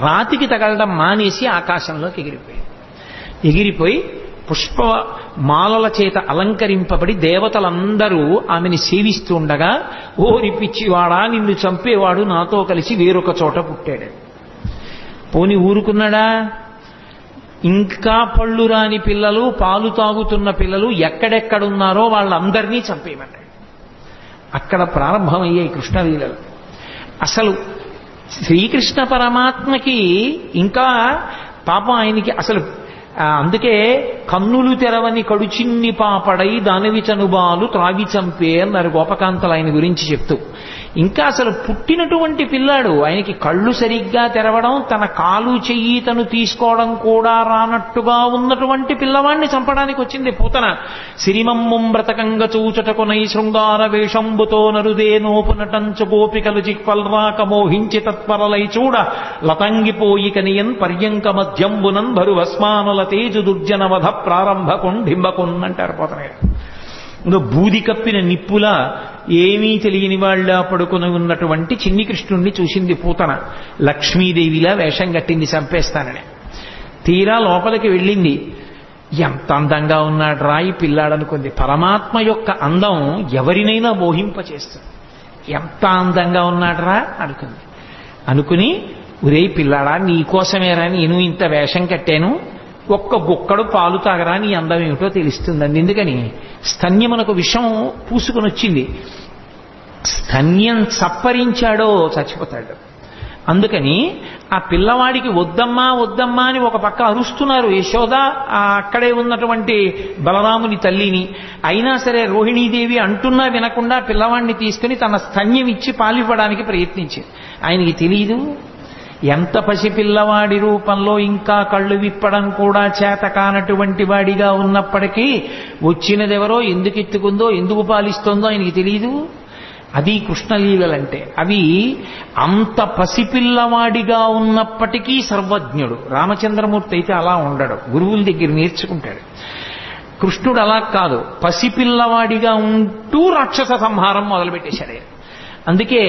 రాతికి తగలడం మానేసి ఆకాశంలోకి ఎగిరిపోయి పుష్ప మాలల చేత అలంకరింపబడి దేవతలందరూ ఆమెని సేవిస్తూ ఉండగా, ఓరి పిచ్చివాడా, నిన్ను చంపేవాడు నాతో కలిసి వేరొక చోట పుట్టాడు. పోని ఊరుకున్నాడా? ఇంకా పళ్ళు రాని పిల్లలు, పాలు తాగుతున్న పిల్లలు ఎక్కడెక్కడున్నారో వాళ్ళందరినీ చంపేయమన్నాడు. అక్కడ ప్రారంభమయ్యాయి కృష్ణలీలలు. అసలు శ్రీకృష్ణ పరమాత్మకి ఇంకా పాపం ఆయనకి అసలు అందుకే కన్నులు తెరవని కడుచిన్ని పాపడై దానివి చనుబాలు త్రాగి చంపే అన్నారు గోపకాంతలు ఆయన గురించి చెప్తూ. ఇంకా అసలు పుట్టినటువంటి పిల్లాడు, ఆయనకి కళ్ళు సరిగ్గా తెరవడం, తన కాలు చెయ్యి తను తీసుకోవడం కూడా రానట్టుగా ఉన్నటువంటి పిల్లవాడిని చంపడానికి వచ్చింది పూతన. సిరిమమ్ముం బ్రతకంగ చూచటకునై శృంగార వేషంబుతో నరుదే నోపునటంచు గోపికలు చిక్వల్రాక మోహించి తత్పరలై చూడ లతంగిపోయి కనియన్ పర్యంక మధ్యంబునన్ భరువస్మానుల తేజు దుర్జనవధ ప్రారంభ కొండింబకున్ అంటారు పోతన గారు. ఇంకా బూది కప్పిన నిప్పులా ఏమీ తెలియని వాళ్ళ పడుకుని ఉన్నటువంటి చిన్ని కృష్ణుణ్ణి చూసింది పూతన. లక్ష్మీదేవిలా వేషం కట్టింది చంపేస్తానని. తీరా లోపలికి వెళ్ళింది. ఎంత అందంగా ఉన్నాడు రాయి పిల్లాడనుకుంది. పరమాత్మ యొక్క అందం ఎవరినైనా మోహింపచేస్తుంది. ఎంత అందంగా ఉన్నాడరా అనుకుని, ఒరే పిల్లాడా, నీకోసమేరా నేను ఇంత వేషం కట్టాను, ఒక్క గుక్కడు పాలు తాగరా, నీ అందం ఏమిటో తెలుస్తుందండి. ఎందుకని స్తన్యమునకు విషం పూసుకొని వచ్చింది. స్తన్యం చప్పరించాడో చచ్చిపోతాడు. అందుకని ఆ పిల్లవాడికి వద్దమ్మా వద్దమ్మా అని ఒక పక్క అరుస్తున్నారు యశోద, అక్కడే ఉన్నటువంటి బలరాముని తల్లిని. అయినా సరే రోహిణీదేవి అంటున్నా వినకుండా పిల్లవాడిని తీసుకుని తన స్తన్యం ఇచ్చి పాలివ్వడానికి ప్రయత్నించింది. ఆయనకి తెలియదు, ఎంత పసిపిల్లవాడి రూపంలో ఇంకా కళ్ళు విప్పడం కూడా చేత కానటువంటి వాడిగా ఉన్నప్పటికీ వచ్చినదెవరో, ఎందుకు ఎత్తుకుందో, ఎందుకు పాలిస్తోందో ఆయనకి తెలియదు. అది కృష్ణలీలలంటే. అవి అంత పసిపిల్లవాడిగా ఉన్నప్పటికీ సర్వజ్ఞుడు. రామచంద్రమూర్తి అయితే అలా ఉండడు, గురువుల దగ్గర నేర్చుకుంటాడు. కృష్ణుడు అలా కాదు, పసిపిల్లవాడిగా ఉంటూ రాక్షస సంహారం మొదలుపెట్టేశాడు. అందుకే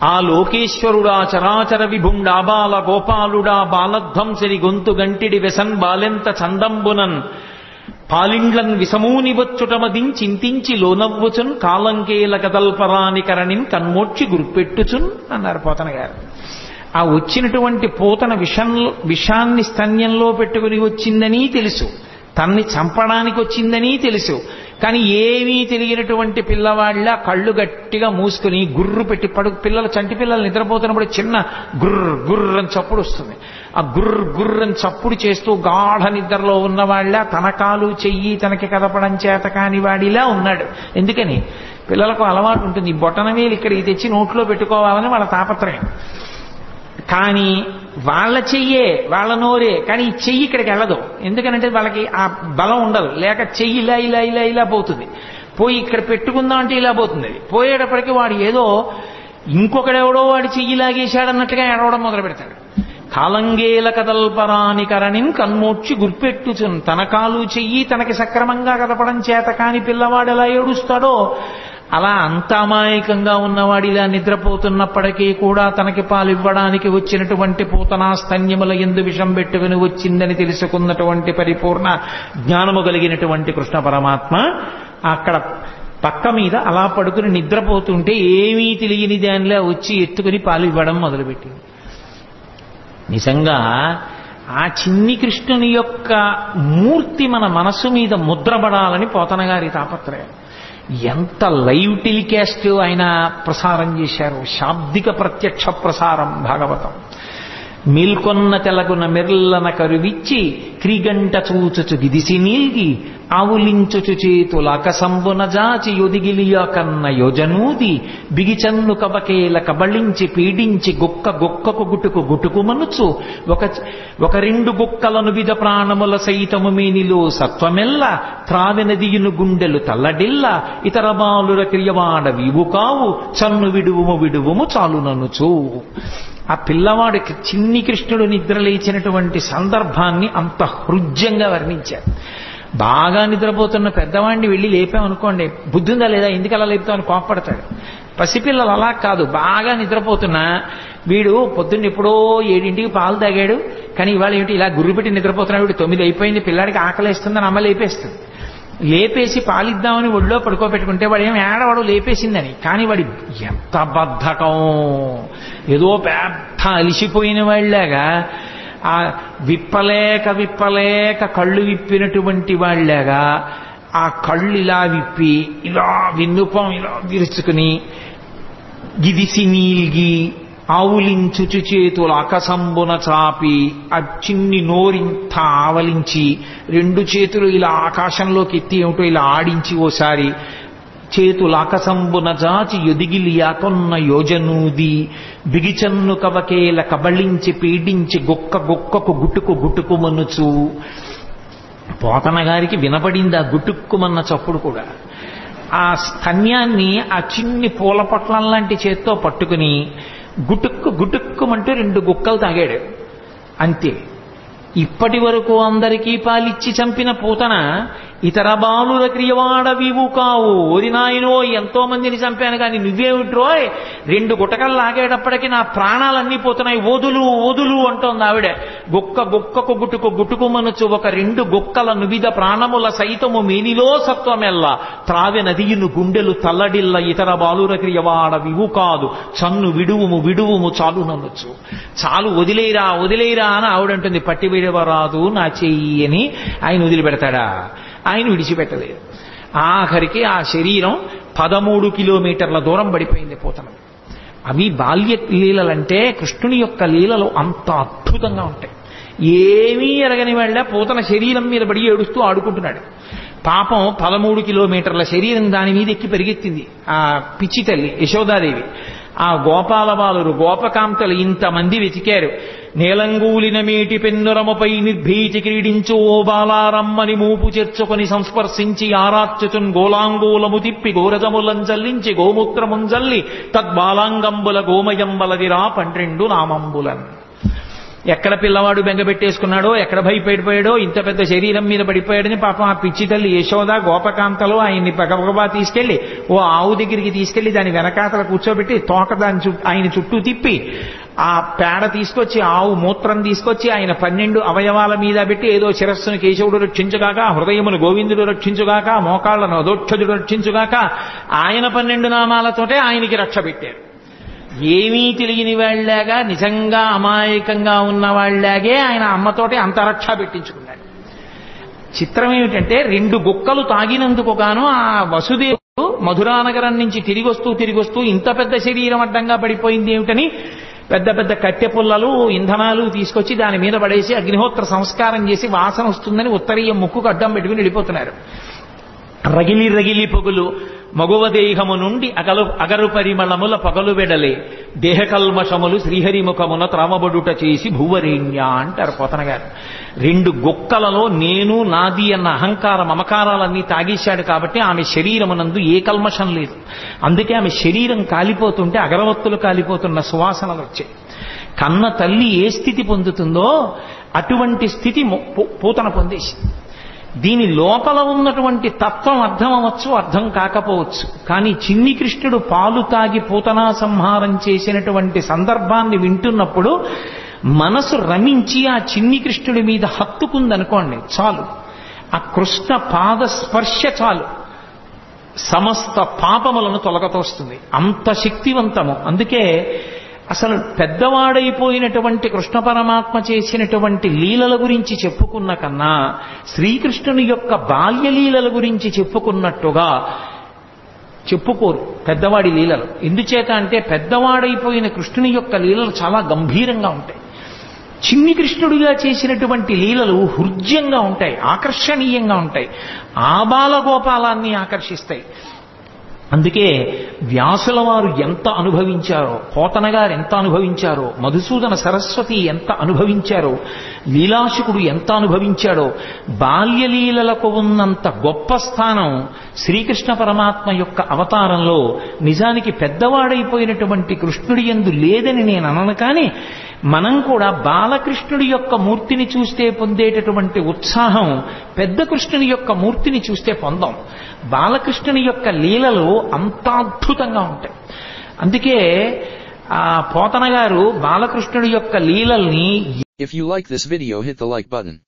ఆ లోకేశ్వరుడా చరాచర విభుండా బాల గోపాలుడా బాలధ్వంసరి గొంతు గంటిడి వెసన్ బాలెంత చందంబునన్ పాలిండ్లన్ విసమూని వచ్చుటమదిం చింతించి లోనవ్వుచున్ కాలంకేల కదల్పరాని కరణిన్ కన్మోడ్చి గుర్పెట్టుచున్ అన్నారు పోతన గారు. ఆ వచ్చినటువంటి పూతన విషాన్ని స్తన్యంలో పెట్టుకుని వచ్చిందని తెలుసు, తన్ని చంపడానికి వచ్చిందని తెలుసు. కానీ ఏమీ తెలియనటువంటి పిల్లవాళ్ళ కళ్ళు గట్టిగా మూసుకుని గుర్రు పెట్టి పిల్లలు, చంటి పిల్లలు నిద్రపోతున్నప్పుడు చిన్న గుర్ర గుర్ర అని చప్పుడు వస్తుంది. ఆ గుర్ర గుర్ర అని చప్పుడు చేస్తూ గాఢ నిద్రలో ఉన్నవాళ్ళ తన కాలు చెయ్యి తనకి కదపడం చేత కాని వాడిలా ఉన్నాడు. ఎందుకని పిల్లలకు అలవాటు ఉంటుంది, ఈ బొటనవేలు ఇక్కడికి తెచ్చి నోట్లో పెట్టుకోవాలని వాళ్ళ తాపత్రయం. కానీ వాళ్ళ చెయ్యే, వాళ్ళ నోరే, కానీ ఈ చెయ్యి ఇక్కడికి వెళ్ళదు. ఎందుకనంటే వాళ్ళకి ఆ బలం ఉండదు. లేక చెయ్యి ఇలా ఇలా ఇలా ఇలా పోతుంది. పోయి ఇక్కడ పెట్టుకుందాం అంటే ఇలా పోతుంది. అది పోయేటప్పటికి వాడు ఏదో ఇంకొకడెవడో వాడి చెయ్యి లాగేశాడన్నట్టుగా ఏడవడం మొదలు పెడతాడు. కాలంగేల కదల్పరాని కరణిన్ కన్మోడ్చి గుర్పెట్టుచున్. తన కాలు చెయ్యి తనకి సక్రమంగా కదపడం చేత కాని పిల్లవాడు ఎలా ఏడుస్తాడో అలా అంత అమాయకంగా ఉన్నవాడు ఇలా నిద్రపోతున్నప్పటికీ కూడా తనకి పాలివ్వడానికి వచ్చినటువంటి పూతనా స్తన్యముల యందు విషం పెట్టుకుని వచ్చిందని తెలుసుకున్నటువంటి పరిపూర్ణ జ్ఞానము కలిగినటువంటి కృష్ణ పరమాత్మ అక్కడ పక్క మీద అలా పడుకుని నిద్రపోతుంటే ఏమీ తెలియని దానిలా వచ్చి ఎత్తుకుని పాలివ్వడం మొదలుపెట్టింది. నిజంగా ఆ చిన్ని కృష్ణుని యొక్క మూర్తి మన మనస్సు మీద ముద్రపడాలని పోతన గారి తాపత్రయం. ఎంత లైవ్ టెలికాస్ట్ ఆయన ప్రసారం చేశారు. శాబ్దిక ప్రత్యక్ష ప్రసారం భాగవతం. మేల్కొన్న తెలగున మెర్లన కరువిచ్చి క్రిగంట చూచుచు గిదిసి నీల్గి ఆవులించుచు చేతుల అకసంబున జాచి యొదిగిలియ కన్న యోజనూది బిగిచన్ను కబకేల కబళించి పీడించి గుక్క గుక్కకు గుటుకు గుటుకు మనుచు ఒక రెండు గుక్కలను విధ ప్రాణముల సైతము మేనిలో సత్వమెల్ల త్రావెనదియును గుండెలు తల్లడిల్ల ఇతర బాలుర క్రియవాడ వీవు కావు చన్ను విడువుము విడువుము చాలుననుచు. ఆ పిల్లవాడికి చిన్ని కృష్ణుడు నిద్రలేచినటువంటి సందర్భాన్ని అంత హృద్యంగా వర్ణించారు. బాగా నిద్రపోతున్న పెద్దవాడిని వెళ్ళి లేపామనుకోండి, బుద్ధి ఉందా లేదా, ఎందుకు అలా లేపుతామని కోప్పడతాడు. పసిపిల్లలు అలా కాదు, బాగా నిద్రపోతున్నా వీడు పొద్దున్న ఎప్పుడో 7ంటికి పాలు తాగాడు, కానీ ఇవాళ ఏమిటి ఇలా గుర్రు పెట్టి నిద్రపోతున్నాడు, వీడు 9 అయిపోయింది, పిల్లాడికి ఆకలేస్తుందని అమ్మ లేపేస్తుంది. లేపేసి పాలిద్దామని ఒళ్ళో పడుకోబెట్టుకుంటే వాడు ఏం ఏడవాడు లేపేసిందని. కానీ వాడి ఎంత బద్ధకం, ఏదో పెద్ద అలిసిపోయిన వాళ్ళలాగా ఆ విప్పలేక కళ్ళు విప్పినటువంటి వాళ్ళలాగా ఆ కళ్ళు ఇలా విప్పి ఇలా విన్నుపం ఇలా విరుచుకుని గిదిసి నీల్గి ఆవులించుచు చేతులు అకసంబున చాపి ఆ చిన్ని నోరింత ఆవలించి 2 చేతులు ఇలా ఆకాశంలోకి ఎత్తి ఏమిటో ఇలా ఆడించి ఓసారి చేతులు ఆకసంబున జాచి ఎదిగిలియాకొన్న యోజనూది బిగిచన్ను కవకేల కబళించి పీడించి గొక్కకు గుట్టుకు మనుచు. పోతన గారికి వినపడింది ఆ గుట్టుక్కుమన్న చప్పుడు కూడా. ఆ స్తన్యాన్ని ఆ చిన్ని పూల పొట్లం లాంటి చేత్తో పట్టుకుని గుటుక్కుమంటూ 2 గుక్కలు తాగాడు అంతే. ఇప్పటి వరకు అందరికీ పాలిచ్చి చంపిన పూతన ఇతర బాలుల క్రియవాడవివు కావు, ఓరి నాయనో ఎంతో మందిని చంపాను కానీ నువ్వేమిట్రోయ్ 2 గుటకలు లాగేటప్పటికీ నా ప్రాణాలన్నీ పోతున్నాయి, వదులు అంటోంది ఆవిడ. గొక్కకు గుట్టుకు మనుచు ఒక 2 గుక్కల నువిద ప్రాణముల సైతము మేనిలో సత్వమెల్ల త్రావె నదియును గుండెలు తల్లడిల్ల ఇతర బాలుర క్రియవాడవివు కాదు, చన్ను విడువుము చాలు నన్నొచ్చు. చాలు వదిలేరా అని ఆవిడంటుంది. పట్టి విడవరాదు నా చెయ్యి అని ఆయన వదిలిపెడతాడా? ఆయన విడిచిపెట్టలేదు. ఆఖరికి ఆ శరీరం 13 కిలోమీటర్ల దూరం పడిపోయింది పూతన. అవి బాల్య లీలలంటే కృష్ణుని యొక్క లీలలు అంత అద్భుతంగా ఉంటాయి. ఏమీ ఎరగని వాళ్ళ పూతన శరీరం మీద పడి ఏడుస్తూ ఆడుకుంటున్నాడు. పాపం 13 కిలోమీటర్ల శరీరం దాని మీద ఎక్కి పెరిగెత్తింది ఆ పిచ్చి తల్లి యశోదాదేవి. ఆ గోపాల బాలురు గోపకాంతలు ఇంతమంది వెతికారు. నేలంగూలిన మేటి పెన్నురమపై నిర్భీతి క్రీడించు ఓ బాలారమ్మని మూపు చేర్చుకొని సంస్పర్శించి ఆరార్చుతున్ గోలాంగూలము తిప్పి గోరజములంజల్లించి గోమూత్రముంజల్లి తద్బాలాంగంబుల గోమయంబలదిరా 12 నామంబులన్. ఎక్కడ పిల్లవాడు బెంగపెట్టేసుకున్నాడో, ఎక్కడ భయపడిపోయాడో, ఇంత పెద్ద శరీరం మీద పడిపోయాడని పాపం ఆ పిచ్చి తల్లి యశోద గోపకాంతలో ఆయన్ని గబగబా తీసుకెళ్లి ఓ ఆవు దగ్గరికి తీసుకెళ్లి దాని వెనకాతల కూర్చోబెట్టి తోక దాని ఆయన చుట్టూ తిప్పి ఆ పేడ తీసుకొచ్చి ఆవు మూత్రం తీసుకొచ్చి ఆయన 12 అవయవాల మీద పెట్టి ఏదో శిరస్సును కేశవుడు రక్షించుగాక, హృదయమును గోవిందుడు రక్షించుగాక, మోకాళ్లను అదోక్షజుడు రక్షించుగాక, ఆయన 12 నామాలతోటే ఆయనకి రక్ష పెట్టారు. ఏమీ తెలియని వాళ్ళలాగా నిజంగా అమాయకంగా ఉన్న వాళ్ళలాగే ఆయన అమ్మతోటి అంతరక్ష పెట్టించుకున్నాడు. చిత్రం ఏమిటంటే 2 గుక్కలు తాగినందుకు గాను ఆ వసుదేవుడు మధురానగరం నుంచి తిరిగొస్తూ ఇంత పెద్ద శరీరం అడ్డంగా పడిపోయింది ఏమిటని పెద్ద కట్టె పుల్లలు ఇంధనాలు తీసుకొచ్చి దాని మీద పడేసి అగ్నిహోత్ర సంస్కారం చేసి వాసన వస్తుందని ఉత్తరీయ ముక్కుకు అడ్డం పెట్టుకుని వెళ్ళిపోతున్నారు. రగిలి పొగులు మగువ దేహము నుండి అగరు పరిమళముల పగలు వెడలే దేహకల్మషములు శ్రీహరిముఖమున త్రామబడుట చేసి భూవరేణ్య అంటారు పోతన గారు. 2 గుక్కలలో నేను నాది అన్న అహంకార మమకారాలన్నీ తాగేశాడు కాబట్టి ఆమె శరీరమునందు ఏ కల్మషం లేదు. అందుకే ఆమె శరీరం కాలిపోతుంటే అగరవత్తులు కాలిపోతున్న సువాసనలు వచ్చాయి. కన్న తల్లి ఏ స్థితి పొందుతుందో అటువంటి స్థితి పూతన పొందేసింది. దీని లోపల ఉన్నటువంటి తత్వం అర్థం అవ్వచ్చు, అర్థం కాకపోవచ్చు. కానీ చిన్ని కృష్ణుడు పాలు తాగి పూతనా సంహారం చేసినటువంటి సందర్భాన్ని వింటున్నప్పుడు మనసు రమించి ఆ చిన్ని కృష్ణుడి మీద హత్తుకుందనుకోండి చాలు. ఆ కృష్ణ పాద స్పర్శ చాలు సమస్త పాపములను తొలగతోస్తుంది. అంత శక్తివంతము. అందుకే అసలు పెద్దవాడైపోయినటువంటి కృష్ణ పరమాత్మ చేసినటువంటి లీలల గురించి చెప్పుకున్న కన్నా శ్రీకృష్ణుని యొక్క బాల్యలీలల గురించి చెప్పుకున్నట్టుగా చెప్పుకోరు పెద్దవాడి లీలలు. ఎందుచేత అంటే పెద్దవాడైపోయిన కృష్ణుని యొక్క లీలలు చాలా గంభీరంగా ఉంటాయి. చిన్ని కృష్ణుడిగా చేసినటువంటి లీలలు హృద్యంగా ఉంటాయి, ఆకర్షణీయంగా ఉంటాయి, ఆబాలగోపాలాన్ని ఆకర్షిస్తాయి. అందుకే వ్యాసుల వారు ఎంత అనుభవించారో, పోతన గారు ఎంత అనుభవించారో, మధుసూదన సరస్వతి ఎంత అనుభవించారో, లీలాశుకుడు ఎంత అనుభవించాడో, బాల్యలీలలకు ఉన్నంత గొప్ప స్థానం శ్రీకృష్ణ పరమాత్మ యొక్క అవతారంలో నిజానికి పెద్దవాడైపోయినటువంటి కృష్ణుడి యందు లేదని నేను అనను. కానీ మనం కూడా బాలకృష్ణుడి యొక్క మూర్తిని చూస్తే పొందేటటువంటి ఉత్సాహం పెద్ద కృష్ణుని యొక్క మూర్తిని చూస్తే పొందాం. బాలకృష్ణుని యొక్క లీలలు అంత అద్భుతంగా ఉంటాయి. అందుకే ఆ పోతన గారు బాలకృష్ణుడి యొక్క లీలల్ని If you like this video, hit the like button.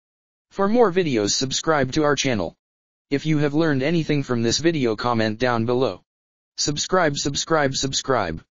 For more videos, subscribe to our channel. If you have learned anything from this video, comment down below. Subscribe.